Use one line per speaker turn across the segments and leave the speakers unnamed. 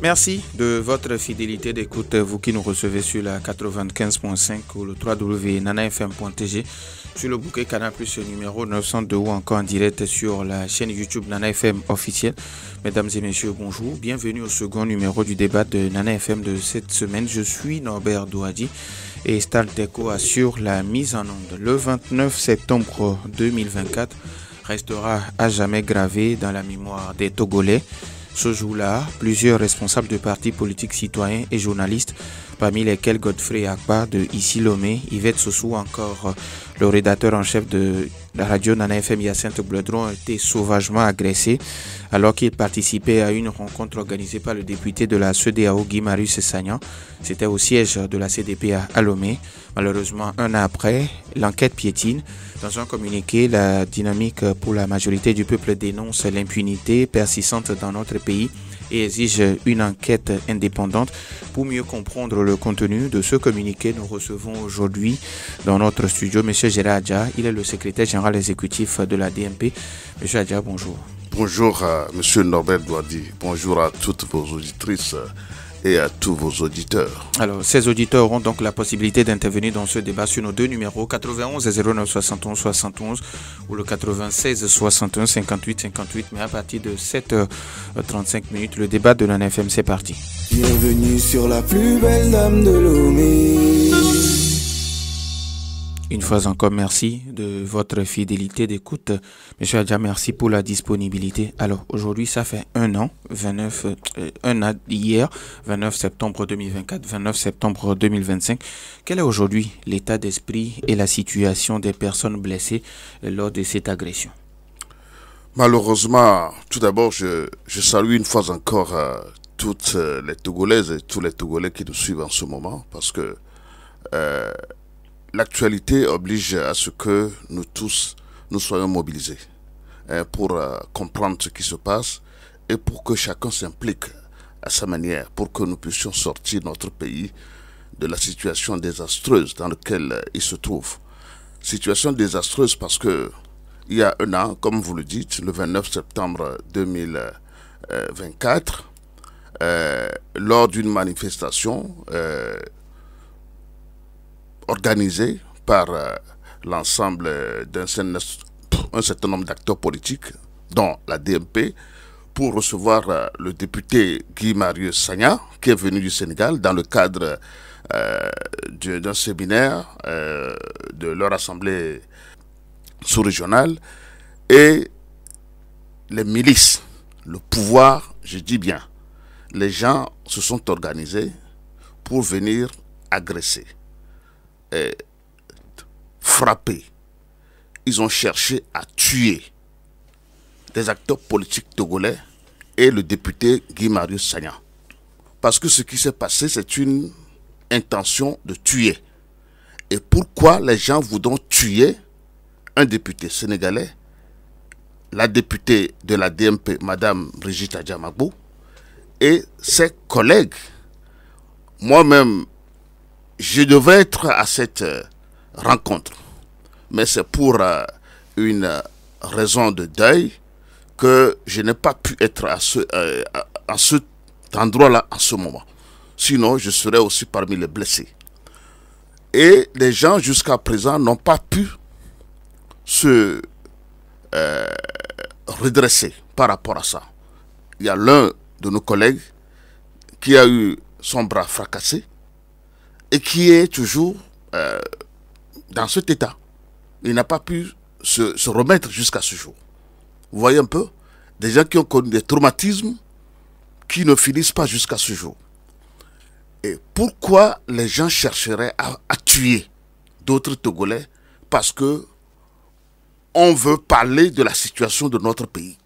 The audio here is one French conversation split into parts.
Merci de votre fidélité d'écoute, vous qui nous recevez sur la 95.5 ou le www.nanafm.tg, sur le bouquet Canal Plus numéro 902 ou encore en direct sur la chaîne YouTube Nana FM officielle. Mesdames et messieurs, bonjour. Bienvenue au second numéro du débat de Nana FM de cette semaine. Je suis Norbert Douadi et Stan Teko assure la mise en onde. Le 29 septembre 2024 restera à jamais gravé dans la mémoire des Togolais. Ce jour-là, plusieurs responsables de partis politiques citoyens et journalistes, parmi lesquels Godfrey Akbar de Ici Lomé, Yvette Sossou, encore le rédacteur en chef de la radio Nana FM Hyacinthe Bleudron, ont été sauvagement agressés alors qu'ils participaient à une rencontre organisée par le député de la CEDEAO Guy Marius Sagnan. C'était au siège de la CDP à Lomé. Malheureusement, un an après, l'enquête piétine. Dans un communiqué, la dynamique pour la majorité du peuple dénonce l'impunité persistante dans notre pays et exige une enquête indépendante. Pour mieux comprendre le contenu de ce communiqué, nous recevons aujourd'hui dans notre studio M. Gérard Adja. Il est le secrétaire général exécutif de la DMP. M. Adja, bonjour.
Bonjour à M. Norbert Douadi. Bonjour à toutes vos auditrices et à tous vos auditeurs.
Alors, ces auditeurs auront donc la possibilité d'intervenir dans ce débat sur nos deux numéros 91 09 71 71 ou le 96 61 58 58. Mais à partir de 7h35 minutes, le débat de Nana FM, c'est parti.
Bienvenue sur la plus belle dame de Lomé.
Une fois encore, merci de votre fidélité d'écoute. Monsieur Adja, merci pour la disponibilité. Alors, aujourd'hui, ça fait un an, hier, 29 septembre 2024, 29 septembre 2025. Quel est aujourd'hui l'état d'esprit et la situation des personnes blessées lors de cette agression?
Malheureusement, tout d'abord, je salue une fois encore toutes les Togolaises et tous les Togolais qui nous suivent en ce moment, parce que l'actualité oblige à ce que nous tous, nous soyons mobilisés pour comprendre ce qui se passe et pour que chacun s'implique à sa manière, pour que nous puissions sortir notre pays de la situation désastreuse dans laquelle il se trouve. Situation désastreuse parce que il y a un an, comme vous le dites, le 29 septembre 2024, lors d'une manifestation organisé par l'ensemble d'un certain nombre d'acteurs politiques, dont la DMP, pour recevoir le député Guy Marius Sagnan, qui est venu du Sénégal dans le cadre d'un séminaire de leur assemblée sous-régionale, et les milices, le pouvoir, je dis bien, les gens se sont organisés pour venir agresser, frapper. Ils ont cherché à tuer des acteurs politiques togolais et le député Guy Marius Sagnan. Parce que ce qui s'est passé, c'est une intention de tuer. Et pourquoi les gens voudront tuer un député sénégalais, la députée de la DMP, Madame Brigitte Adjamagbo, et ses collègues? Moi-même, je devais être à cette rencontre, mais c'est pour une raison de deuil que je n'ai pas pu être à cet endroit-là en ce moment. Sinon, je serais aussi parmi les blessés. Et les gens jusqu'à présent n'ont pas pu se redresser par rapport à ça. Il y a l'un de nos collègues qui a eu son bras fracassé et qui est toujours dans cet état. Il n'a pas pu se remettre jusqu'à ce jour. Vous voyez un peu? Des gens qui ont connu des traumatismes qui ne finissent pas jusqu'à ce jour. Et pourquoi les gens chercheraient à tuer d'autres Togolais? Parce que on veut parler de la situation de notre pays.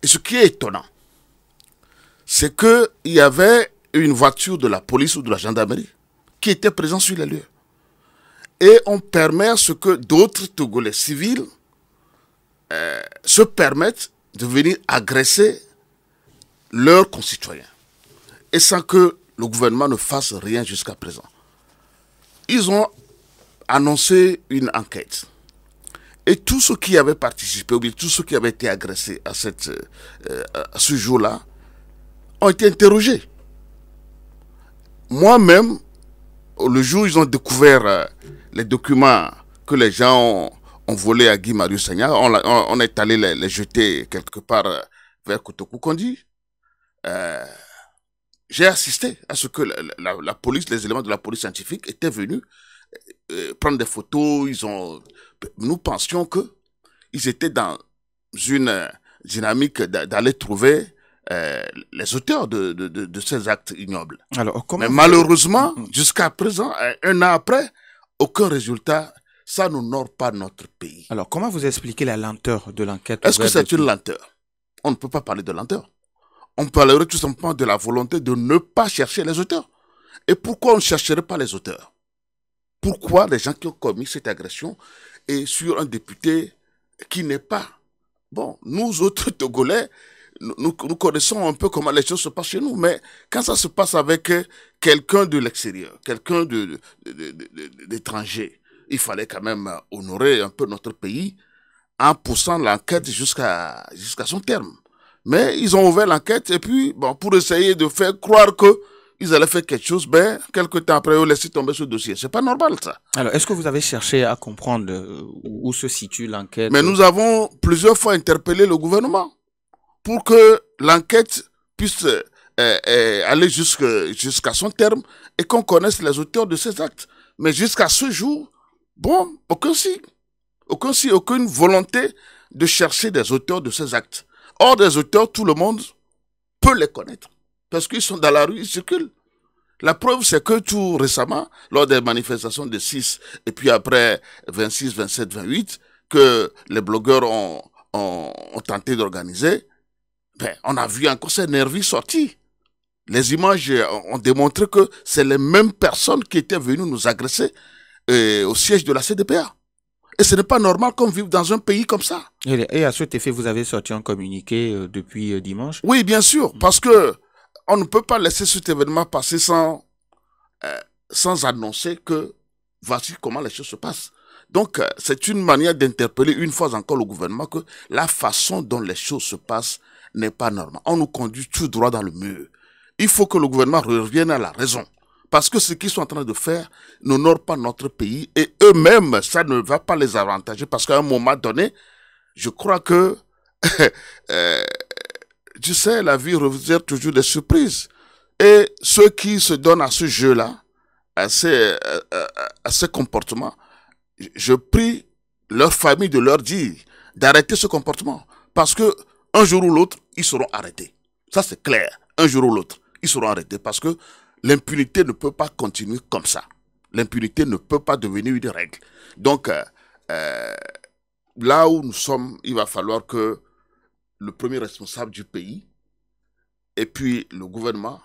Et ce qui est étonnant, c'est qu'il y avait une voiture de la police ou de la gendarmerie qui était présente sur les lieux. Et on permet à ce que d'autres Togolais civils se permettent de venir agresser leurs concitoyens. Et sans que le gouvernement ne fasse rien jusqu'à présent. Ils ont annoncé une enquête. Et tous ceux qui avaient participé, ou bien tous ceux qui avaient été agressés à ce jour-là, ont été interrogés. Moi-même, le jour où ils ont découvert les documents que les gens ont volés à Guy Marius Sagna, on est allé les jeter quelque part vers Cotonou-Kondi. J'ai assisté à ce que la police, les éléments de la police scientifique étaient venus prendre des photos. Nous pensions qu'ils étaient dans une dynamique d'aller trouver les auteurs de ces actes ignobles.
Alors,
mais malheureusement, jusqu'à présent, un an après, aucun résultat. Ça n'honore pas notre pays.
Alors, comment vous expliquez la lenteur de l'enquête?
Est-ce que c'est une lenteur? On ne peut pas parler de lenteur. On parlerait tout simplement de la volonté de ne pas chercher les auteurs. Et pourquoi on ne chercherait pas les auteurs? Pourquoi les gens qui ont commis cette agression et sur un député qui n'est pas... Bon, nous autres Togolais, nous connaissons un peu comment les choses se passent chez nous, mais quand ça se passe avec quelqu'un de l'extérieur, quelqu'un d'étranger, il fallait quand même honorer un peu notre pays en poussant l'enquête jusqu'à son terme. Mais ils ont ouvert l'enquête et puis, bon, pour essayer de faire croire qu'ils allaient faire quelque chose, ben, quelques temps après, ils laissent tomber ce dossier. C'est pas normal, ça.
Alors, est-ce que vous avez cherché à comprendre où se situe l'enquête?
Mais nous avons plusieurs fois interpellé le gouvernement pour que l'enquête puisse aller jusqu'à son terme et qu'on connaisse les auteurs de ces actes. Mais jusqu'à ce jour, bon, aucun signe, aucune volonté de chercher des auteurs de ces actes. Or, des auteurs, tout le monde peut les connaître. Parce qu'ils sont dans la rue, ils circulent. La preuve, c'est que tout récemment, lors des manifestations de 6, et puis après 26, 27, 28, que les blogueurs ont tenté d'organiser, ben, on a vu encore ces nervis sortir. Les images ont démontré que c'est les mêmes personnes qui étaient venues nous agresser au siège de la CDPA. Et ce n'est pas normal qu'on vive dans un pays comme ça.
Et à cet effet, vous avez sorti un communiqué depuis dimanche?
Oui, bien sûr, parce que on ne peut pas laisser cet événement passer sans annoncer que voici comment les choses se passent. Donc, c'est une manière d'interpeller une fois encore le gouvernement que la façon dont les choses se passent n'est pas normale. On nous conduit tout droit dans le mur. Il faut que le gouvernement revienne à la raison. Parce que ce qu'ils sont en train de faire n'honore pas notre pays et eux-mêmes, ça ne va pas les avantager parce qu'à un moment donné, je crois que, tu sais, la vie réserve toujours des surprises. Et ceux qui se donnent à ce jeu-là, à ces comportements, je prie leur famille de leur dire d'arrêter ce comportement. Parce que un jour ou l'autre, ils seront arrêtés. Ça, c'est clair. Un jour ou l'autre, ils seront arrêtés parce que l'impunité ne peut pas continuer comme ça. L'impunité ne peut pas devenir une règle. Donc, là où nous sommes, il va falloir que le premier responsable du pays et puis le gouvernement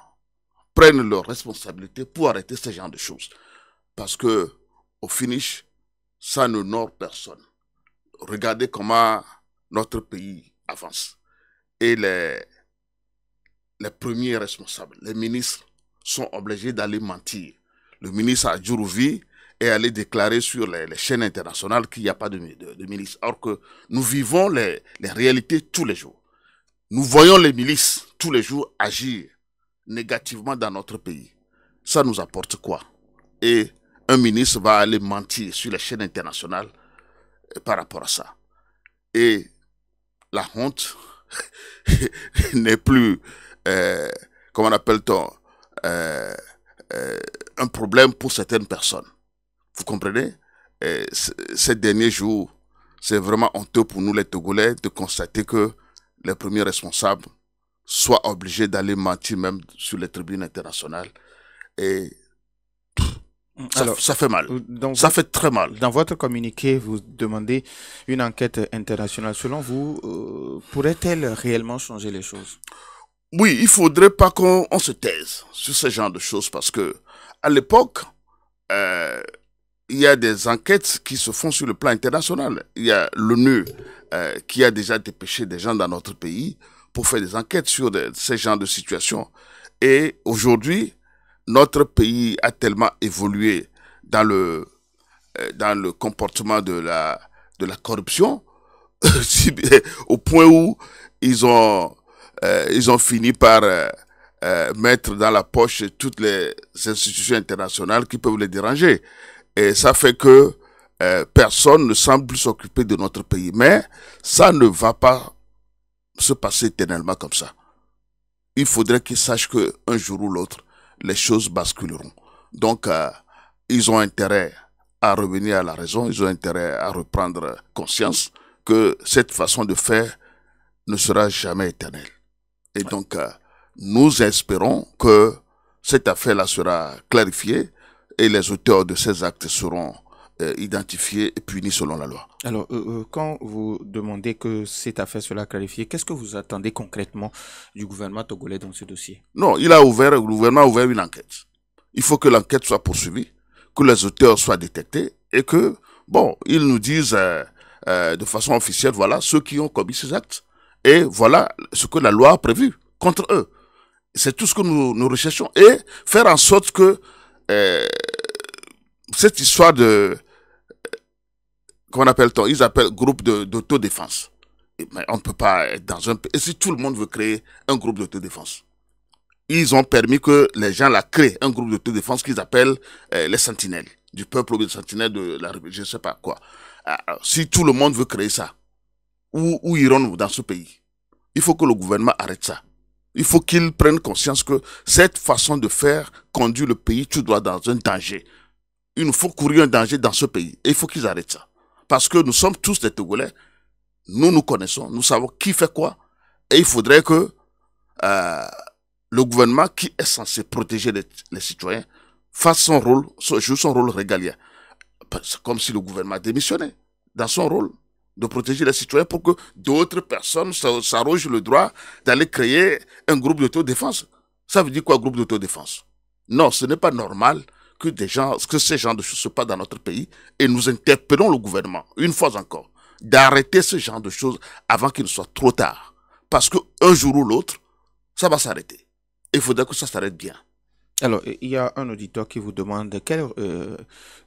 prennent leurs responsabilités pour arrêter ce genre de choses. Parce que, au finish, ça n'honore personne. Regardez comment notre pays avance. Et les premiers responsables, les ministres, sont obligés d'aller mentir. Le ministre Adjourouvi est allé déclarer sur les chaînes internationales qu'il n'y a pas de milices. Alors que nous vivons les réalités tous les jours. Nous voyons les milices tous les jours agir négativement dans notre pays. Ça nous apporte quoi? Et un ministre va aller mentir sur les chaînes internationales par rapport à ça. Et la honte n'est plus, comment appelle-t-on, un problème pour certaines personnes. Vous comprenez? Ces derniers jours, c'est vraiment honteux pour nous les Togolais de constater que les premiers responsables soient obligés d'aller mentir même sur les tribunes internationales. Et ça fait mal. Ça fait très mal.
Dans votre communiqué, vous demandez une enquête internationale. Selon vous, pourrait-elle réellement changer les choses?
Oui, il faudrait pas qu'on se taise sur ce genre de choses parce que à l'époque, il y a des enquêtes qui se font sur le plan international. Il y a l'ONU qui a déjà dépêché des gens dans notre pays pour faire des enquêtes sur ces genres de situations. Et aujourd'hui, notre pays a tellement évolué dans le comportement de la corruption au point où ils ont fini par mettre dans la poche toutes les institutions internationales qui peuvent les déranger. Et ça fait que personne ne semble plus s'occuper de notre pays. Mais ça ne va pas se passer éternellement comme ça. Il faudrait qu'ils sachent qu'un jour ou l'autre, les choses basculeront. Donc, ils ont intérêt à revenir à la raison, ils ont intérêt à reprendre conscience que cette façon de faire ne sera jamais éternelle. Et donc, nous espérons que cette affaire-là sera clarifiée et les auteurs de ces actes seront identifiés et punis selon la loi.
Alors, quand vous demandez que cette affaire soit clarifiée, qu'est-ce que vous attendez concrètement du gouvernement togolais dans ce dossier?
Non, le gouvernement a ouvert une enquête. Il faut que l'enquête soit poursuivie, que les auteurs soient détectés et que, bon, ils nous disent de façon officielle, voilà ceux qui ont commis ces actes et voilà ce que la loi a prévu contre eux. C'est tout ce que nous recherchons et faire en sorte que cette histoire de comment appelle-t-on? Ils appellent groupe d'autodéfense. Mais on ne peut pas être dans un pays. Et si tout le monde veut créer un groupe d'autodéfense, ils ont permis que les gens la créent, un groupe d'autodéfense qu'ils appellent les sentinelles, du peuple ou des sentinelles de la République, je ne sais pas quoi. Si tout le monde veut créer ça, où irons-nous dans ce pays? Il faut que le gouvernement arrête ça. Il faut qu'ils prennent conscience que cette façon de faire conduit le pays tout droit dans un danger. Il nous faut courir un danger dans ce pays. Et il faut qu'ils arrêtent ça. Parce que nous sommes tous des Togolais, nous nous connaissons, nous savons qui fait quoi, et il faudrait que le gouvernement qui est censé protéger les citoyens fasse son rôle, joue son rôle régalien. C'est comme si le gouvernement démissionnait dans son rôle de protéger les citoyens pour que d'autres personnes s'arrogent le droit d'aller créer un groupe d'autodéfense. Ça veut dire quoi, groupe d'autodéfense? Non, ce n'est pas normal que ces gens de choses se passent dans notre pays et nous interpellons le gouvernement, une fois encore, d'arrêter ce genre de choses avant qu'il ne soit trop tard. Parce qu'un jour ou l'autre, ça va s'arrêter. Il faudrait que ça s'arrête bien.
Alors, il y a un auditeur qui vous demande quelle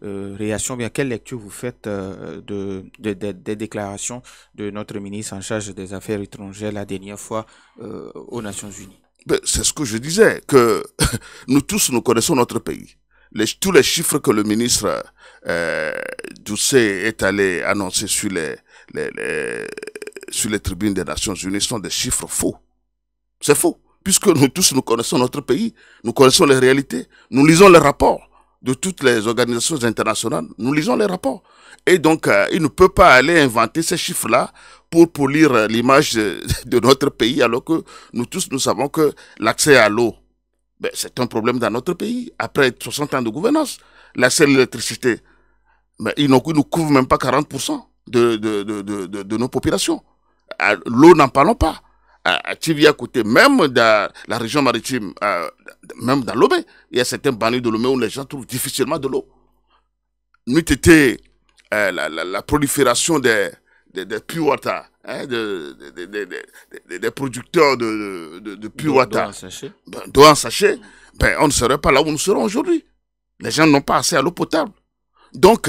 réaction, bien quelle lecture vous faites des déclarations de notre ministre en charge des Affaires étrangères la dernière fois aux Nations Unies.
C'est ce que je disais, que nous tous, nous connaissons notre pays. Tous les chiffres que le ministre Doucet est allé annoncer sur les tribunes des Nations Unies sont des chiffres faux. C'est faux. Puisque nous tous, nous connaissons notre pays, nous connaissons les réalités, nous lisons les rapports de toutes les organisations internationales, nous lisons les rapports. Et donc, il ne peut pas aller inventer ces chiffres-là pour polir l'image de notre pays, alors que nous tous, nous savons que l'accès à l'eau, c'est un problème dans notre pays. Après 60 ans de gouvernance, l'accès à l'électricité, ils ne couvrent même pas 40% de nos populations. L'eau, n'en parlons pas. À Tivi à côté, même dans la région maritime, même dans Lomé, il y a certains banlieues de Lomé où les gens trouvent difficilement de l'eau. Nous étions la prolifération des pure water, hein, des producteurs de pure water, d'eau en sachet, on ne serait pas là où nous serons aujourd'hui. Les gens n'ont pas accès à l'eau potable. Donc,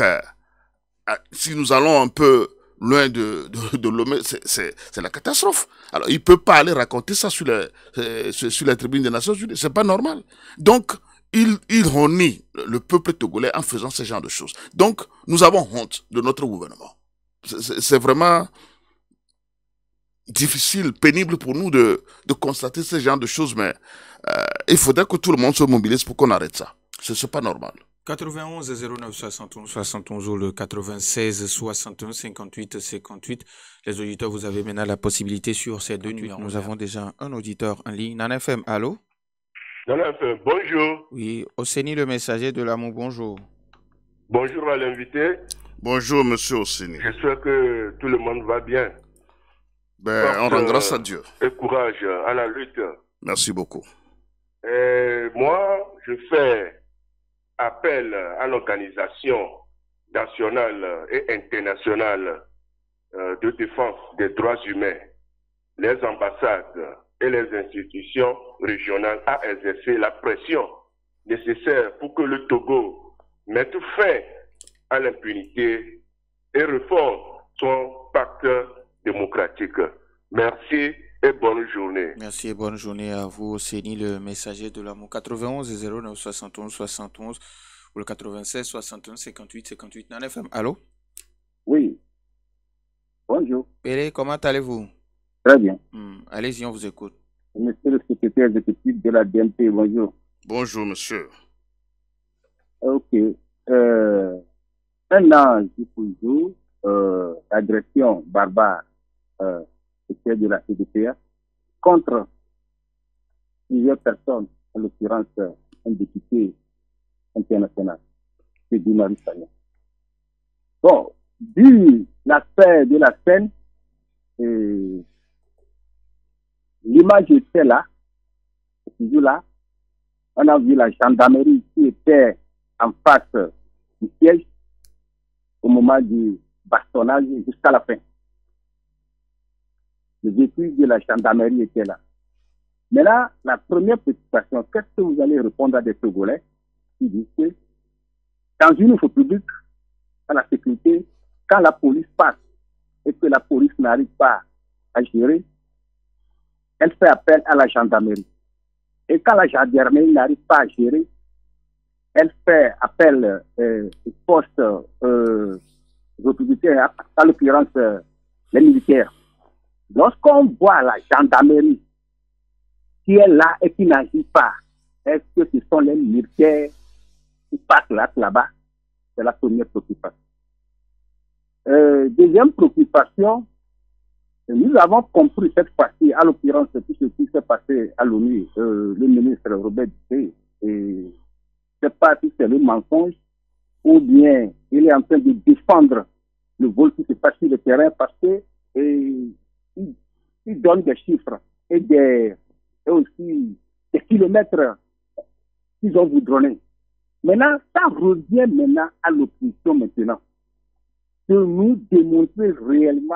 si nous allons un peu loin de Lomé, c'est la catastrophe. Alors, il ne peut pas aller raconter ça sur les tribunes des Nations Unies. C'est pas normal. Donc, il renie le peuple togolais en faisant ce genre de choses. Donc, nous avons honte de notre gouvernement. C'est vraiment difficile, pénible pour nous de constater ce genre de choses, mais il faudrait que tout le monde se mobilise pour qu'on arrête ça. C'est pas normal.
91 09 71 71 ou le 96 61 58 58. Les auditeurs, vous avez maintenant la possibilité sur ces deux numéros. Nous avons déjà un auditeur en ligne. Nana FM, allô?
Nana FM, bonjour.
Oui, Osseni le messager de l'amour, bonjour.
Bonjour à l'invité.
Bonjour, monsieur Osseni.
J'espère que tout le monde va bien.
On rend grâce à Dieu.
Et courage à la lutte.
Merci beaucoup.
Moi, je fais appel à l'organisation nationale et internationale de défense des droits humains, les ambassades et les institutions régionales à exercer la pression nécessaire pour que le Togo mette fin à l'impunité et réforme son pacte démocratique. Merci et bonne journée.
Merci et bonne journée à vous, Séni, le messager de l'amour. 91 09 71 71 ou le 96 61 58 58. Nan FM, allô?
Oui. Bonjour.
Péré, comment allez-vous?
Très bien.
Allez-y, on vous écoute.
Monsieur le secrétaire exécutif de la DMP, bonjour.
Bonjour, monsieur.
Ok. Un an jour pour jour, agression barbare de la CDPA contre plusieurs personnes, en l'occurrence un député international, c'est Guy-Marie Sagna. Bon, vu l'aspect de la scène, l'image était là, toujours là. On a vu la gendarmerie qui était en face du siège au moment du bastonnage jusqu'à la fin. Le véhicule de la gendarmerie était là. Mais là, la première préoccupation, qu'est-ce que vous allez répondre à des Togolais qui disent que dans une république, à la sécurité, quand la police passe et que la police n'arrive pas à gérer, elle fait appel à la gendarmerie. Et quand la gendarmerie n'arrive pas à gérer, elle fait appel aux postes républicains, à l'occurrence les militaires. Lorsqu'on voit la gendarmerie qui est là et qui n'agit pas, est-ce que ce sont les militaires qui passent là-bas? C'est la première préoccupation. Deuxième préoccupation, nous avons compris cette fois-ci, à l'occurrence, tout ce qui s'est passé à l'ONU, le ministre Robert Dussé, et je ne sais pas si c'est le mensonge ou bien il est en train de défendre le vol qui se passe sur le terrain parce que il donne des chiffres et aussi des kilomètres qu'ils ont voudronné. Maintenant, ça revient maintenant à l'opposition maintenant de nous démontrer réellement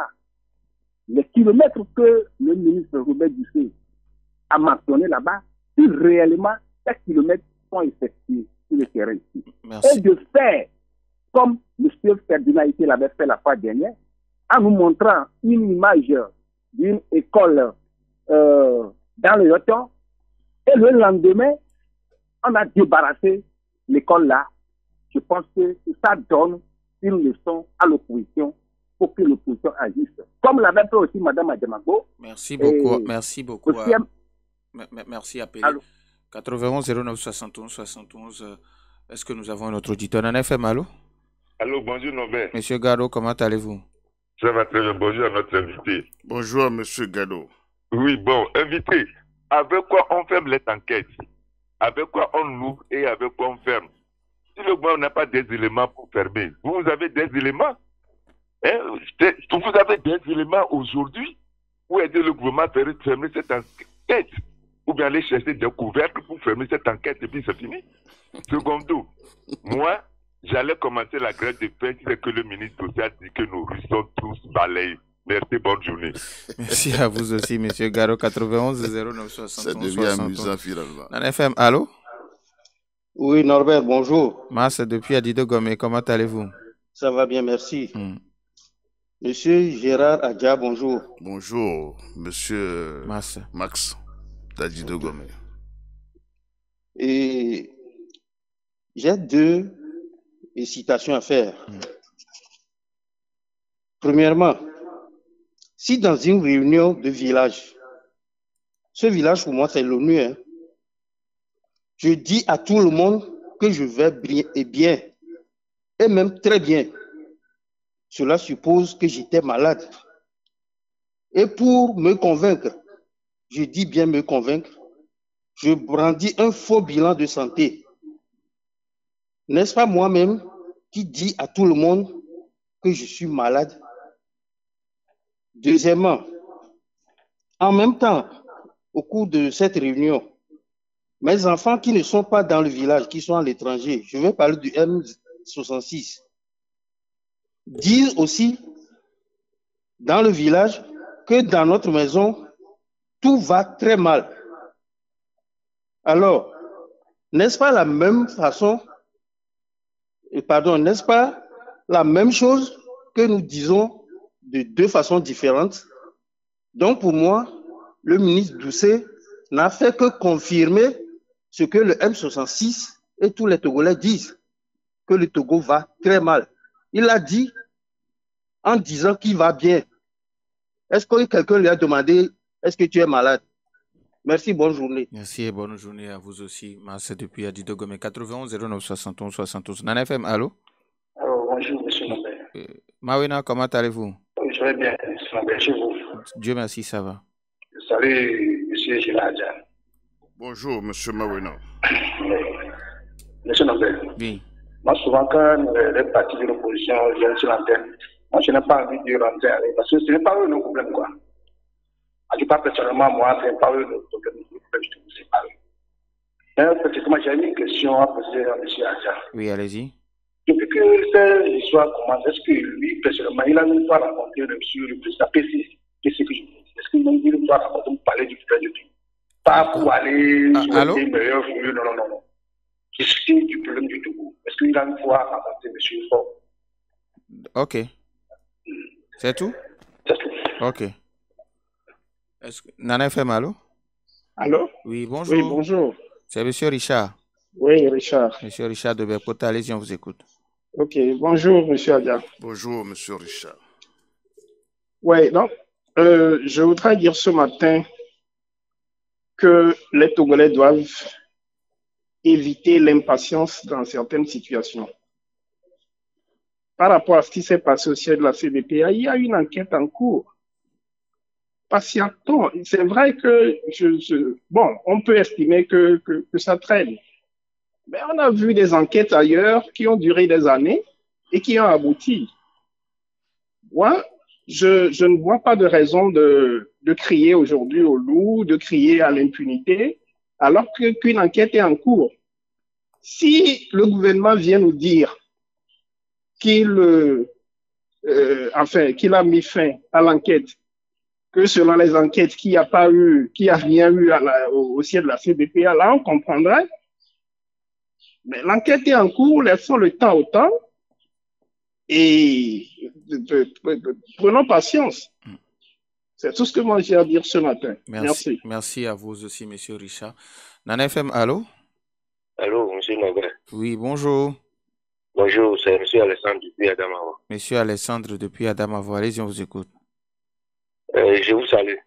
les kilomètres que le ministre Robert Dussé a mentionné là-bas, si réellement ces kilomètres sont effectués sur le terrain ici.
Merci.
Et de faire, comme M. Ferdinand Ité l'avait fait la fois dernière, en nous montrant une image d'une école dans le Yoton, et le lendemain, on a débarrassé l'école là. Je pense que ça donne une leçon à l'opposition pour que l'opposition agisse. Comme l'avait fait aussi Mme Ademago.
Merci beaucoup. Merci beaucoup.
Aussi,
Merci à Pélé. 91 09 71 71. Est-ce que nous avons un autre auditeur en FM? Allô?
Allô, bonjour Norbert.
Monsieur Gado, comment allez-vous?
Ça va très bien. Bonjour à notre invité.
Bonjour, monsieur Gado.
Oui, bon, invité, avec quoi on ferme les enquêtes? Avec quoi on loue et avec quoi on ferme? Si le gouvernement n'a pas des éléments pour fermer, vous avez des éléments? Vous avez des éléments aujourd'hui pour aider le gouvernement à fermer cette enquête? Ou bien aller chercher des couvercles pour fermer cette enquête et puis c'est fini? Secondo, moi, j'allais commencer la grève de paix, c'est que le ministre aussi a dit que nos rues sont tous balayées. Merci, bonne journée.
Merci à vous aussi, monsieur Garo. 91 09 71
Ça devient amusant finalement.
En FM, allô?
Oui, Norbert, bonjour.
Mas, depuis Adido Gomé, comment allez-vous?
Ça va bien, merci. Monsieur Gérard Adja, bonjour.
Bonjour, monsieur
Max
d'Adido Gomé.
Et j'ai deux citations à faire. Premièrement, si dans une réunion de village, ce village pour moi c'est l'ONU, je dis à tout le monde que je vais bien, et même très bien. Cela suppose que j'étais malade. Et pour me convaincre, je dis bien me convaincre, je brandis un faux bilan de santé. N'est-ce pas moi-même qui dis à tout le monde que je suis malade? Deuxièmement, en même temps, au cours de cette réunion, mes enfants qui ne sont pas dans le village, qui sont à l'étranger, je vais parler du M66, disent aussi dans le village que dans notre maison, tout va très mal. Alors, n'est-ce pas la même façon, n'est-ce pas la même chose que nous disons de deux façons différentes? Donc pour moi, le ministre Doucet n'a fait que confirmer ce que le M66 et tous les Togolais disent, que le Togo va très mal. Il a dit en disant qu'il va bien. Est-ce que quelqu'un lui a demandé, est-ce que tu es malade? Merci, bonne journée.
Merci et bonne journée à vous aussi. Merci depuis Adidogome 91 09 71 71. Nana FM, allô?
Alors, bonjour, monsieur Nobel.
Mawena, comment allez-vous?
Je vais bien, monsieur Nobel, chez vous.
Dieu merci, ça va.
Salut, monsieur Gérard.
Bonjour, monsieur Mawena.
Monsieur Nobel.
Oui.
Moi, souvent, quand les partis de l'opposition viennent sur l'antenne, moi, je n'ai pas envie de rentrer parce que ce n'est pas eux le problème, quoi. En tout cas, personnellement, moi, ce n'est pas eux le problème, je te vous ai parlé. Mais, effectivement, j'ai une question à poser à monsieur Adja.
Oui, allez-y.
Depuis que cette histoire commence, est-ce que lui, personnellement, il a une fois rencontré monsieur le président PC, que je dis? Est-ce qu'il a une fois rencontré pour parler du frère du pays? Pas pour aller sur les meilleurs voulus, non. Discuter du problème du Togo. Est-ce qu'il a une fois rencontré monsieur Fort?
Ok. C'est tout?
C'est tout.
Ok. Nana FM, allô?
Allô?
Oui, bonjour.
Oui, bonjour.
C'est monsieur Richard.
Oui, Richard.
Monsieur Richard de Berkota, allez-y, on vous écoute.
Ok, bonjour, monsieur Adia.
Bonjour, monsieur Richard.
Oui, donc, je voudrais dire ce matin que les Togolais doivent éviter l'impatience dans certaines situations. Par rapport à ce qui s'est passé au siège de la CDPA, il y a une enquête en cours. Patientons. C'est vrai que bon, on peut estimer que ça traîne. Mais on a vu des enquêtes ailleurs qui ont duré des années et qui ont abouti. Moi, je ne vois pas de raison de crier aujourd'hui au loup, de crier à l'impunité, alors qu'une enquête est en cours. Si le gouvernement vient nous dire qu'il a mis fin à l'enquête, que selon les enquêtes, qu'il n'y a rien eu au siège de la CDPA, là, on comprendrait. Mais l'enquête est en cours, laissons le temps au temps et prenons patience. C'est tout ce que moi j'ai à dire ce matin. Merci.
Merci à vous aussi, monsieur Richard. Nana FM, allô?
Allô, monsieur Nobel.
Oui, bonjour.
Bonjour, c'est monsieur Alessandre depuis Adamawa.
Monsieur Alessandre depuis Adamawa, allez-y, on vous écoute.
Je vous salue.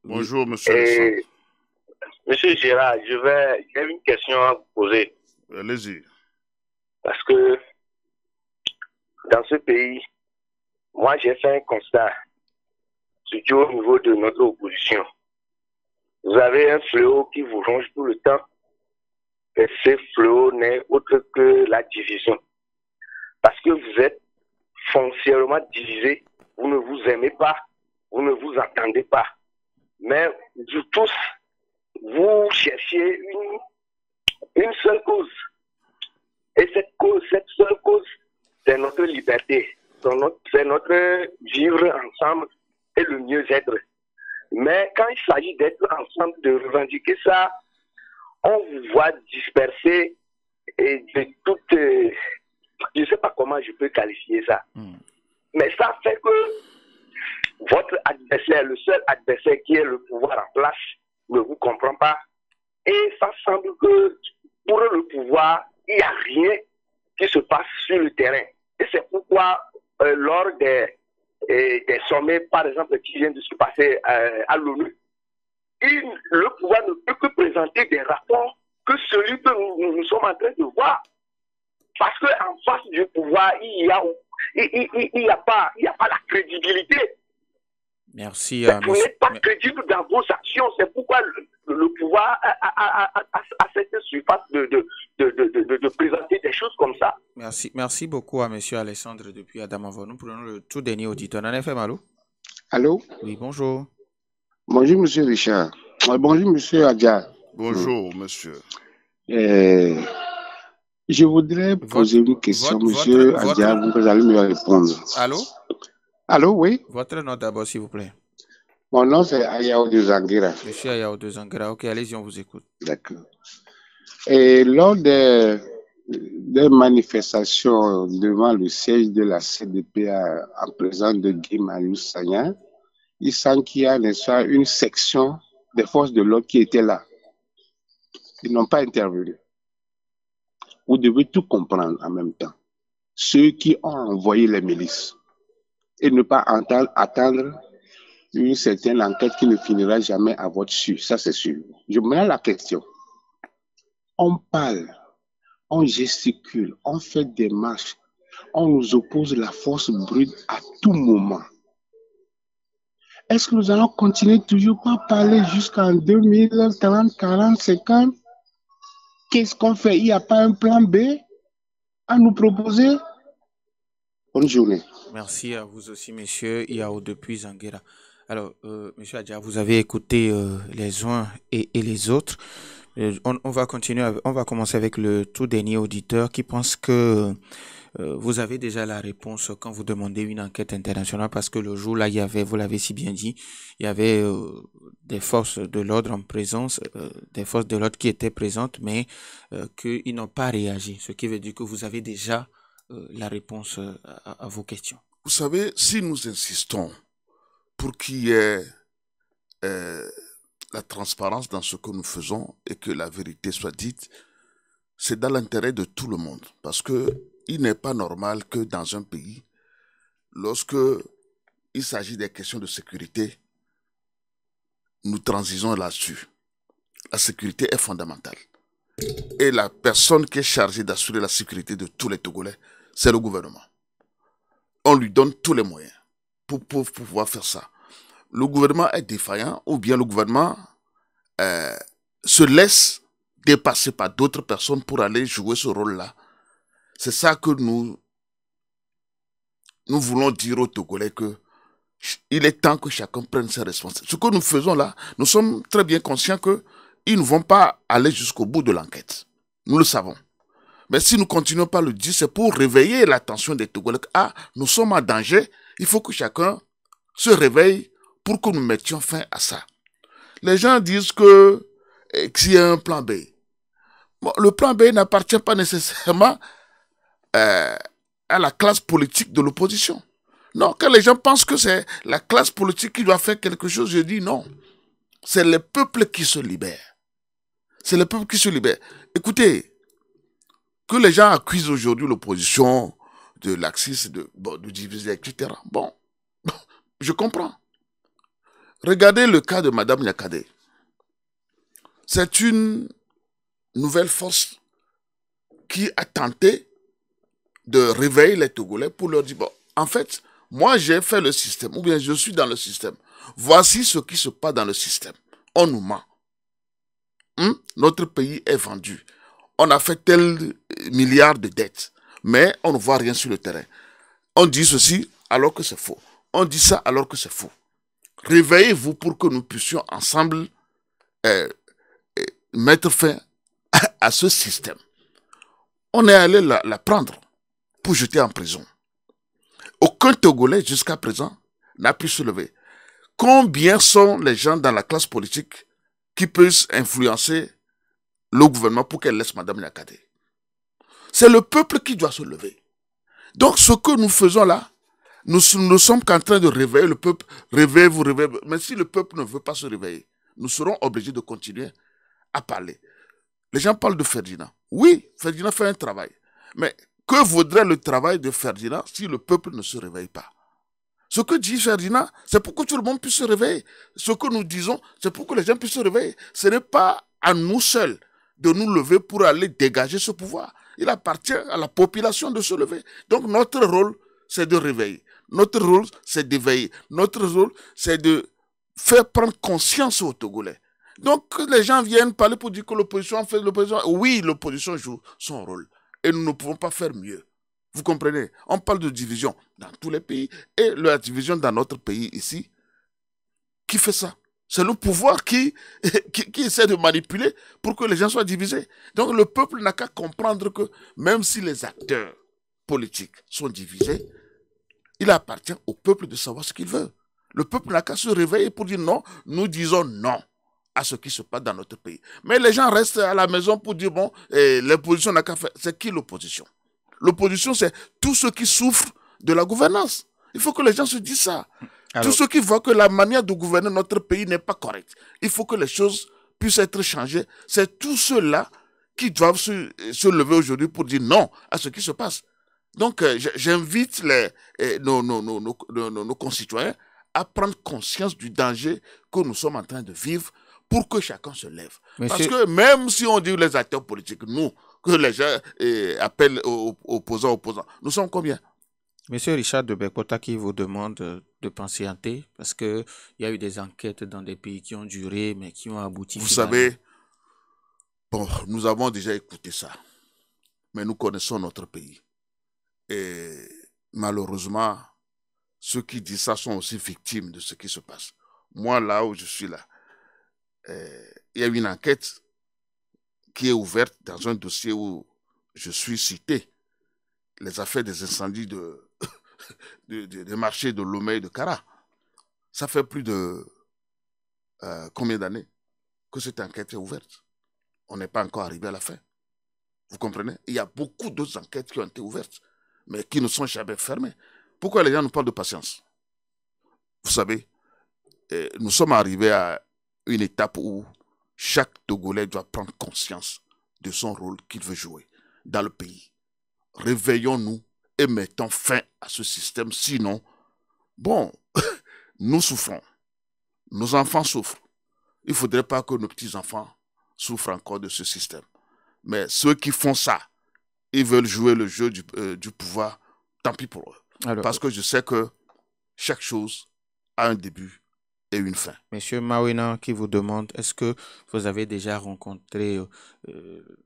Bonjour, monsieur Alessandre.
Monsieur Gérard, j'ai une question à vous poser.
Allez-y.
Parce que dans ce pays, moi j'ai fait un constat, surtout au niveau de notre opposition. Vous avez un fléau qui vous ronge tout le temps. Et ce fléau n'est autre que la division. Parce que vous êtes foncièrement divisés, vous ne vous aimez pas, vous ne vous entendez pas. Mais vous tous, vous cherchez une seule cause. Et cette seule cause, c'est notre liberté, c'est notre vivre ensemble et le mieux-être. Mais quand il s'agit d'être ensemble, de revendiquer ça, on vous voit disperser et de toutes... je ne sais pas comment je peux qualifier ça. Mais ça fait que votre adversaire, le seul adversaire qui est le pouvoir en place, ne vous comprend pas. Et ça semble que pour le pouvoir, il n'y a rien qui se passe sur le terrain. Et c'est pourquoi lors des sommets, par exemple, qui viennent de se passer à l'ONU, le pouvoir ne peut que présenter des rapports que celui que nous sommes en train de voir. Parce qu'en face du pouvoir, il n'y a pas la crédibilité.
Merci.
Vous n'êtes pas crédible dans vos actions. C'est pourquoi le pouvoir a cette surface de présenter des choses comme ça.
Merci beaucoup à monsieur Alessandre depuis Adamawa. Nous prenons le tout dernier auditeur. Nana FM, allô?
Allô?
Oui, bonjour.
Bonjour, monsieur Richard. Bonjour, monsieur Adja.
Bonjour, monsieur.
Je voudrais poser une question, monsieur Adja, vous allez me répondre.
Allô?
Allô, oui?
Votre nom d'abord, s'il vous plaît.
Mon nom, c'est Ayao de Zangira.
Monsieur Ayao de Zangira. Ok, allez-y, on vous écoute.
D'accord. Et lors des manifestations devant le siège de la CDPA en présence de Guy Marius Sagna, il sent qu'il y a une section des forces de l'ordre qui était là. Ils n'ont pas intervenu. Vous devez tout comprendre en même temps. Ceux qui ont envoyé les milices et ne pas attendre une certaine enquête qui ne finira jamais à votre su. Ça, c'est sûr. Je me mets la question. On parle, on gesticule, on fait des marches, on nous oppose la force brute à tout moment. Est-ce que nous allons continuer toujours pas parler jusqu'en 2030, 40, 50? Qu'est-ce qu'on fait? Il n'y a pas un plan B à nous proposer? Bonne journée.
Merci à vous aussi, monsieur Yao depuis Zanguera. Alors, monsieur Adja, vous avez écouté les uns et les autres. On va continuer, on va commencer avec le tout dernier auditeur qui pense que vous avez déjà la réponse quand vous demandez une enquête internationale, parce que le jour là, il y avait, vous l'avez si bien dit, il y avait des forces de l'ordre en présence, des forces de l'ordre qui étaient présentes, mais qu'ils n'ont pas réagi, ce qui veut dire que vous avez déjà la réponse à vos questions.
Vous savez, si nous insistons pour qu'il y ait la transparence dans ce que nous faisons et que la vérité soit dite, c'est dans l'intérêt de tout le monde. Parce que il n'est pas normal que dans un pays, lorsque il s'agit des questions de sécurité, nous transigeons là-dessus. La sécurité est fondamentale. Et la personne qui est chargée d'assurer la sécurité de tous les Togolais, c'est le gouvernement. On lui donne tous les moyens pour pouvoir faire ça. Le gouvernement est défaillant ou bien le gouvernement se laisse dépasser par d'autres personnes pour aller jouer ce rôle-là. C'est ça que nous voulons dire aux Togolais, que il est temps que chacun prenne ses responsabilités. Ce que nous faisons là, nous sommes très bien conscients qu'ils ne vont pas aller jusqu'au bout de l'enquête. Nous le savons. Mais si nous continuons pas à le dire, c'est pour réveiller l'attention des Togolais. Ah, nous sommes en danger, il faut que chacun se réveille pour que nous mettions fin à ça. Les gens disent qu'il y a un plan B. Bon, le plan B n'appartient pas nécessairement à la classe politique de l'opposition. Non, quand les gens pensent que c'est la classe politique qui doit faire quelque chose, je dis non. C'est le peuple qui se libère. C'est le peuple qui se libère. Écoutez, que les gens accusent aujourd'hui l'opposition de laxisme, de diviser, etc. Bon, je comprends. Regardez le cas de Mme Nyakade. C'est une nouvelle force qui a tenté de réveiller les Togolais pour leur dire, bon, en fait, moi j'ai fait le système, ou bien je suis dans le système. Voici ce qui se passe dans le système. On nous ment. Notre pays est vendu. On a fait tel milliard de dettes, mais on ne voit rien sur le terrain. On dit ceci alors que c'est faux. On dit ça alors que c'est faux. Réveillez-vous pour que nous puissions ensemble mettre fin à ce système. On est allé la prendre pour jeter en prison. Aucun Togolais jusqu'à présent n'a pu se lever. Combien sont les gens dans la classe politique qui peuvent influencer le gouvernement pour qu'elle laisse Mme Nyakade? C'est le peuple qui doit se lever. Donc ce que nous faisons là, nous ne sommes qu'en train de réveiller le peuple. Réveillez-vous, réveillez-vous. Mais si le peuple ne veut pas se réveiller, nous serons obligés de continuer à parler. Les gens parlent de Ferdinand. Oui, Ferdinand fait un travail. Mais que vaudrait le travail de Ferdinand si le peuple ne se réveille pas? Ce que dit Ferdinand, c'est pour que tout le monde puisse se réveiller. Ce que nous disons, c'est pour que les gens puissent se réveiller. Ce n'est pas à nous seuls de nous lever pour aller dégager ce pouvoir. Il appartient à la population de se lever. Donc notre rôle, c'est de réveiller. Notre rôle, c'est d'éveiller. Notre rôle, c'est de faire prendre conscience aux Togolais. Donc les gens viennent parler pour dire que l'opposition fait l'opposition. Oui, l'opposition joue son rôle. Et nous ne pouvons pas faire mieux. Vous comprenez? On parle de division dans tous les pays. Et la division dans notre pays ici, qui fait ça? C'est le pouvoir qui essaie de manipuler pour que les gens soient divisés. Donc le peuple n'a qu'à comprendre que même si les acteurs politiques sont divisés, il appartient au peuple de savoir ce qu'il veut. Le peuple n'a qu'à se réveiller pour dire non, nous disons non à ce qui se passe dans notre pays. Mais les gens restent à la maison pour dire bon, l'opposition n'a qu'à faire. C'est qui l'opposition? L'opposition, c'est tous ceux qui souffrent de la gouvernance. Il faut que les gens se disent ça. Tous ceux qui voient que la manière de gouverner notre pays n'est pas correcte. Il faut que les choses puissent être changées. C'est tous ceux-là qui doivent se lever aujourd'hui pour dire non à ce qui se passe. Donc, j'invite nos concitoyens à prendre conscience du danger que nous sommes en train de vivre pour que chacun se lève. Parce que même si on dit les acteurs politiques, nous, que les gens appellent opposants, nous sommes combien?
Monsieur Richard de Bekota qui vous demande de patienter parce qu'il y a eu des enquêtes dans des pays qui ont duré mais qui ont abouti.
Vous savez, bon, nous avons déjà écouté ça, mais nous connaissons notre pays. Et malheureusement, ceux qui disent ça sont aussi victimes de ce qui se passe. Moi, là où je suis là, il y a une enquête qui est ouverte dans un dossier où je suis cité. Les affaires des incendies des marchés de Lomé et de Kara. Ça fait plus de combien d'années que cette enquête est ouverte? On n'est pas encore arrivé à la fin. Vous comprenez? Il y a beaucoup d'autres enquêtes qui ont été ouvertes, mais qui ne sont jamais fermées. Pourquoi les gens nous parlent de patience? Vous savez, nous sommes arrivés à une étape où chaque Togolais doit prendre conscience de son rôle qu'il veut jouer dans le pays. Réveillons-nous et mettons fin à ce système. Sinon, bon, nous souffrons. Nos enfants souffrent. Il ne faudrait pas que nos petits-enfants souffrent encore de ce système. Mais ceux qui font ça, ils veulent jouer le jeu du pouvoir, tant pis pour eux. Alors, parce que je sais que chaque chose a un début et une fin.
Monsieur Mawina qui vous demande, est-ce que vous avez déjà rencontré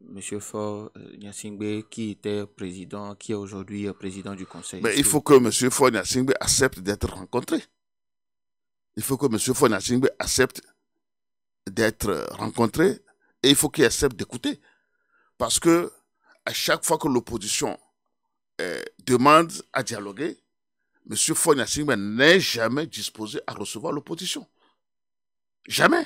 Monsieur Faure Gnassingbé qui était président, qui est aujourd'hui président du conseil?
Mais il faut que Monsieur Faure Gnassingbé accepte d'être rencontré. Il faut que Monsieur Faure Gnassingbé accepte d'être rencontré et il faut qu'il accepte d'écouter. Parce que à chaque fois que l'opposition demande à dialoguer, M. Faure Gnassingbé n'est jamais disposé à recevoir l'opposition. Jamais.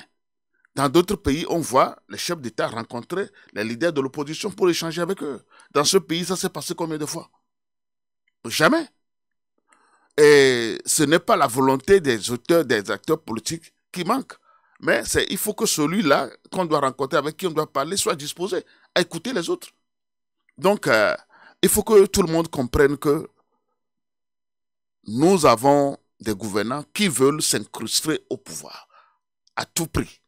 Dans d'autres pays, on voit les chefs d'État rencontrer les leaders de l'opposition pour échanger avec eux. Dans ce pays, ça s'est passé combien de fois? Jamais. Et ce n'est pas la volonté des auteurs, des acteurs politiques qui manque. Mais il faut que celui-là, qu'on doit rencontrer, avec qui on doit parler, soit disposé à écouter les autres. Donc, il faut que tout le monde comprenne que nous avons des gouvernants qui veulent s'incruster au pouvoir à tout prix.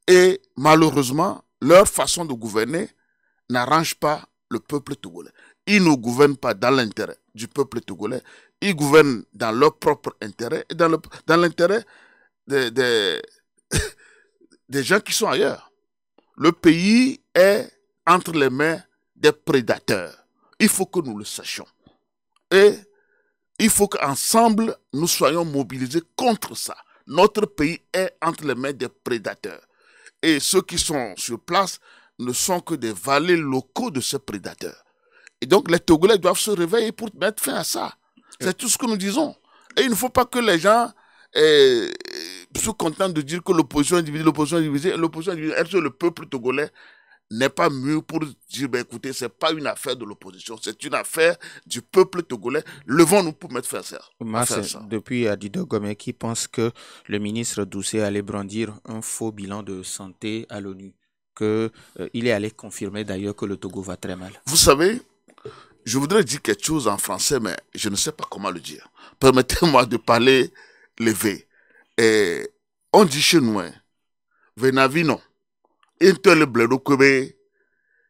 Et malheureusement, leur façon de gouverner n'arrange pas le peuple togolais. Ils ne gouvernent pas dans l'intérêt du peuple togolais. Ils gouvernent dans leur propre intérêt et dans l'intérêt des gens qui sont ailleurs. Le pays est entre les mains des prédateurs. Il faut que nous le sachions. Et il faut qu'ensemble, nous soyons mobilisés contre ça. Notre pays est entre les mains des prédateurs. Et ceux qui sont sur place ne sont que des valets locaux de ces prédateurs. Et donc, les Togolais doivent se réveiller pour mettre fin à ça. C'est tout ce que nous disons. Et il ne faut pas que les gens se contentent de dire que l'opposition est divisée, l'opposition est divisée. L'opposition est divisée. Est-ce que le peuple togolais n'est pas mûr pour dire, écoutez, ce n'est pas une affaire de l'opposition, c'est une affaire du peuple togolais. Levons-nous pour mettre fin à ça.
Depuis Adido Gomé qui pense que le ministre Doucet allait brandir un faux bilan de santé à l'ONU, qu'il est allé confirmer d'ailleurs que le Togo va très mal.
Vous savez, je voudrais dire quelque chose en français, mais je ne sais pas comment le dire. Permettez-moi de parler levé. Et on dit chez nous, Venavino. Into le bledo kwebe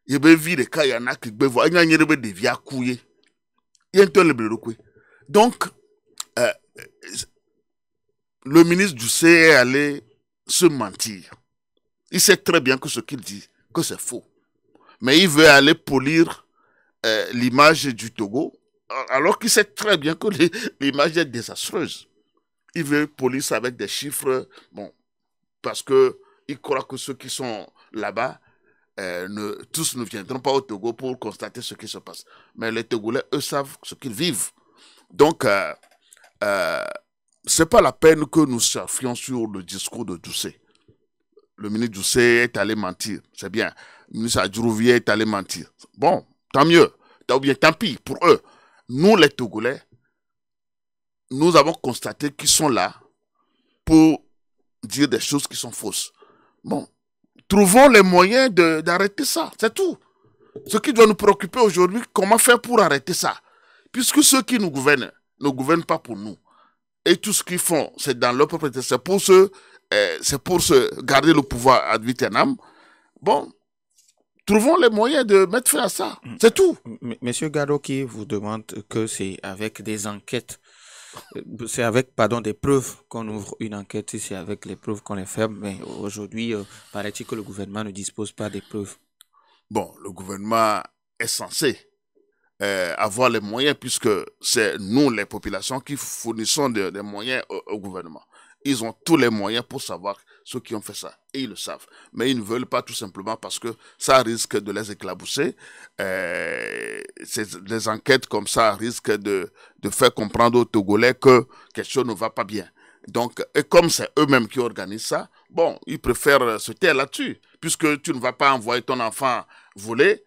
yebe vi de kaya ki gbevo anya nyerebe de via couye into le bledo kwe. Donc le ministre Doucet est allé se mentir. Il sait très bien que ce qu'il dit que c'est faux. Mais il veut aller polir l'image du Togo alors qu'il sait très bien que l'image est désastreuse. Il veut polir ça avec des chiffres, bon, parce que il croit que ceux qui sont là-bas, tous ne viendront pas au Togo pour constater ce qui se passe. Mais les Togolais, eux, savent ce qu'ils vivent. Donc, c'est pas la peine que nous surfions sur le discours de Doucet. Le ministre Doucet est allé mentir, c'est bien. Le ministre Adjourouvier est allé mentir. Bon, tant mieux. Ou bien tant pis pour eux. Nous, les Togolais, nous avons constaté qu'ils sont là pour dire des choses qui sont fausses. Bon, trouvons les moyens d'arrêter ça, c'est tout. Ce qui doit nous préoccuper aujourd'hui, comment faire pour arrêter ça? Puisque ceux qui nous gouvernent ne gouvernent pas pour nous. Et tout ce qu'ils font, c'est dans leur propriété, c'est pour se garder le pouvoir ad vitam. Bon, trouvons les moyens de mettre fin à ça, c'est tout.
Monsieur Gado qui vous demande que c'est avec des enquêtes, c'est avec, pardon, des preuves qu'on ouvre une enquête, si c'est avec les preuves qu'on les ferme, mais aujourd'hui, paraît-il que le gouvernement ne dispose pas des preuves.
Bon, le gouvernement est censé avoir les moyens, puisque c'est nous, les populations, qui fournissons des moyens au gouvernement. Ils ont tous les moyens pour savoir ceux qui ont fait ça. Et ils le savent. Mais ils ne veulent pas tout simplement parce que ça risque de les éclabousser. Les enquêtes comme ça risquent de faire comprendre aux Togolais que quelque chose ne va pas bien. Donc, et comme c'est eux-mêmes qui organisent ça, bon, ils préfèrent se taire là-dessus. Puisque tu ne vas pas envoyer ton enfant voler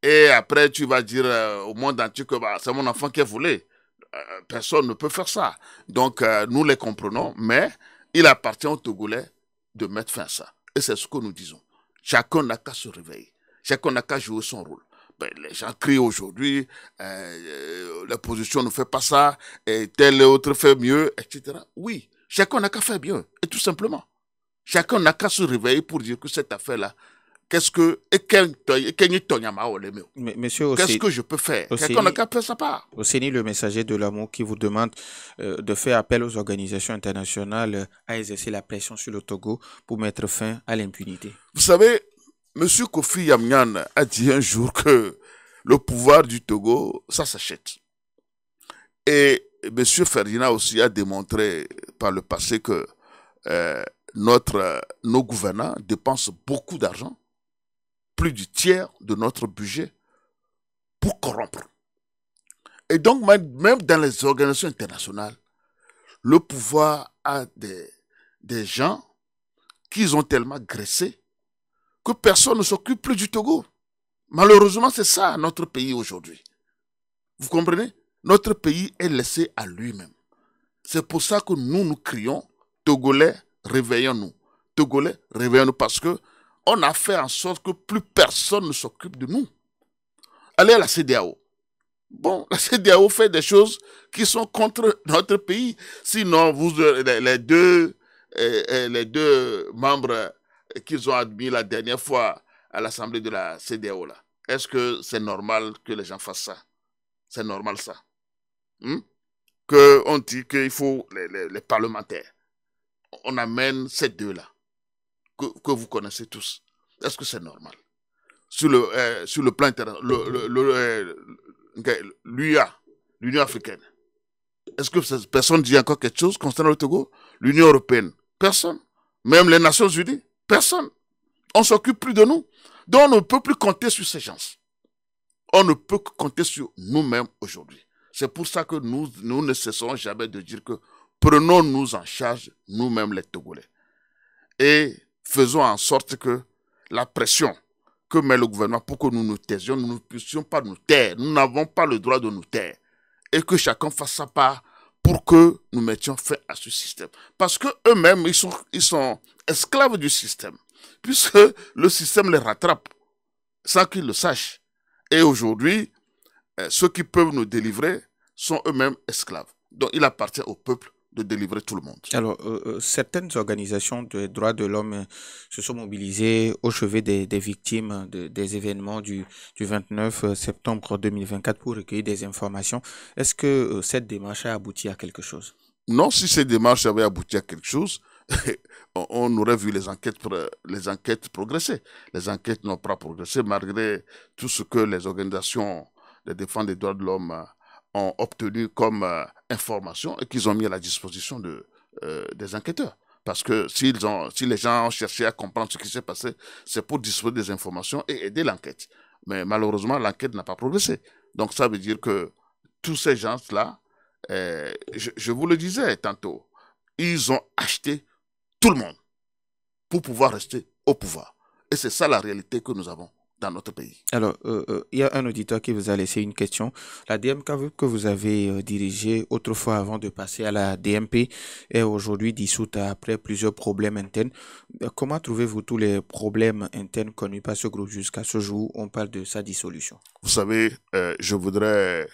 et après tu vas dire au monde entier que bah, c'est mon enfant qui est volé. Personne ne peut faire ça. Donc, nous les comprenons, mais il appartient aux Togolais de mettre fin à ça. Et c'est ce que nous disons. Chacun n'a qu'à se réveiller. Chacun n'a qu'à jouer son rôle. Ben, les gens crient aujourd'hui, l'opposition ne fait pas ça, et tel et autre fait mieux, etc. Oui, chacun n'a qu'à faire mieux, et tout simplement. Chacun n'a qu'à se réveiller pour dire que cette affaire-là, qu'est-ce que je peux faire? Chacun n'a qu'à faire sa part.
Osseni, le messager de l'amour, qui vous demande de faire appel aux organisations internationales à exercer la pression sur le Togo pour mettre fin à l'impunité.
Vous savez, M. Kofi Yamyan a dit un jour que le pouvoir du Togo, ça s'achète. Et M. Ferdinand aussi a démontré par le passé que nos gouvernants dépensent beaucoup d'argent, plus du tiers de notre budget, pour corrompre. Et donc, même dans les organisations internationales, le pouvoir a des gens qu'ils ont tellement graissés que personne ne s'occupe plus du Togo. Malheureusement, c'est ça notre pays aujourd'hui. Vous comprenez? Notre pays est laissé à lui-même. C'est pour ça que nous crions, Togolais, réveillons-nous. Togolais, réveillons-nous, parce que on a fait en sorte que plus personne ne s'occupe de nous. Allez à la CEDEAO. Bon, la CEDEAO fait des choses qui sont contre notre pays. Sinon, les deux membres qu'ils ont admis la dernière fois à l'Assemblée de la CEDEAO, là, est-ce que c'est normal que les gens fassent ça? C'est normal ça. Qu'on dit qu'il faut les parlementaires. On amène ces deux-là, que vous connaissez tous. Est-ce que c'est normal? Sur le plan international, l'UA, l'Union africaine. Est-ce que personne dit encore quelque chose concernant le Togo? L'Union européenne? Personne. Même les Nations unies? Personne. On ne s'occupe plus de nous. Donc on ne peut plus compter sur ces gens. On ne peut que compter sur nous-mêmes aujourd'hui. C'est pour ça que nous ne cesserons jamais de dire que prenons-nous en charge nous-mêmes les Togolais. Et faisons en sorte que la pression que met le gouvernement pour que nous nous taisions, nous ne puissions pas nous taire. Nous n'avons pas le droit de nous taire. Et que chacun fasse sa part pour que nous mettions fin à ce système. Parce qu'eux-mêmes, ils sont esclaves du système. Puisque le système les rattrape sans qu'ils le sachent. Et aujourd'hui, ceux qui peuvent nous délivrer sont eux-mêmes esclaves. Donc il appartient au peuple de délivrer tout le monde.
Alors, certaines organisations de droits de l'homme se sont mobilisées au chevet des victimes des événements du 29 septembre 2024 pour recueillir des informations. Est-ce que cette démarche a abouti à quelque chose?
Non, si cette démarche avait abouti à quelque chose, on aurait vu les enquêtes progresser. Les enquêtes n'ont pas progressé malgré tout ce que les organisations de défense des droits de l'homme ont obtenu comme information et qu'ils ont mis à la disposition des enquêteurs. Parce que si les gens ont cherché à comprendre ce qui s'est passé, c'est pour disposer des informations et aider l'enquête. Mais malheureusement, l'enquête n'a pas progressé. Donc ça veut dire que tous ces gens-là, je vous le disais tantôt, ils ont acheté tout le monde pour pouvoir rester au pouvoir. Et c'est ça la réalité que nous avons dans notre pays.
Alors, il y a un auditeur qui vous a laissé une question. La DMK que vous avez dirigée autrefois avant de passer à la DMP est aujourd'hui dissoute après plusieurs problèmes internes. Comment trouvez-vous tous les problèmes internes connus par ce groupe jusqu'à ce jour où on parle de sa dissolution?
Vous savez, je voudrais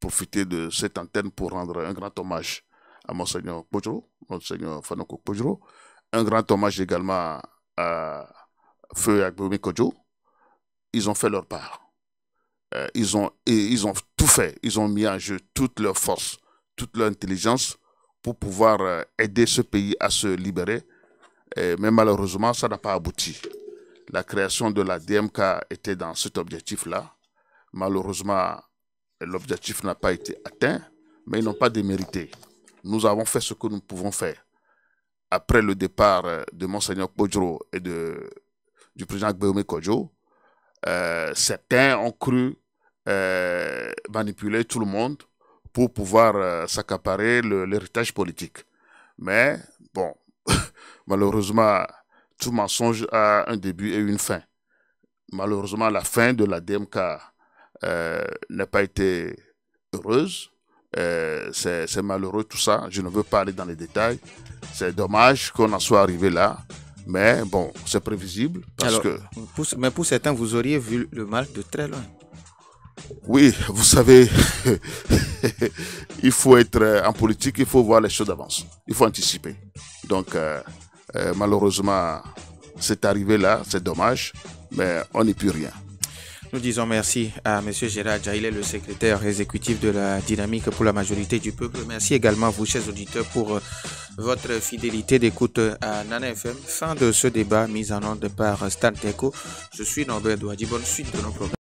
profiter de cette antenne pour rendre un grand hommage à Monseigneur Kpodjoro, Monseigneur Fanoko Kpodjoro, un grand hommage également à Feu Agbeoumi Kodjo. Ils ont fait leur part. Ils ont tout fait. Ils ont mis en jeu toute leur force, toute leur intelligence pour pouvoir aider ce pays à se libérer. Mais malheureusement, ça n'a pas abouti. La création de la DMK était dans cet objectif-là. Malheureusement, l'objectif n'a pas été atteint, mais ils n'ont pas démérité. Nous avons fait ce que nous pouvons faire. Après le départ de Monseigneur Kpodjoro et du président Agbeoumi Kodjo, certains ont cru manipuler tout le monde pour pouvoir s'accaparer l'héritage politique. Mais bon, malheureusement, tout mensonge a un début et une fin. Malheureusement, la fin de la DMK n'a pas été heureuse. C'est malheureux tout ça. Je ne veux pas aller dans les détails. C'est dommage qu'on en soit arrivé là. Mais bon, c'est prévisible parce que...
Mais pour certains, vous auriez vu le mal de très loin.
Oui, vous savez, il faut être en politique, il faut voir les choses d'avance. Il faut anticiper. Donc, malheureusement, c'est arrivé là, c'est dommage, mais on n'y peut rien.
Nous disons merci à M. Gérard Djaïlé, le secrétaire exécutif de la Dynamique pour la majorité du peuple. Merci également à vous, chers auditeurs, pour votre fidélité d'écoute à Nana FM. Fin de ce débat mis en ordre par Stan Teko. Je suis Norbert Douadi. Bonne suite de nos programmes.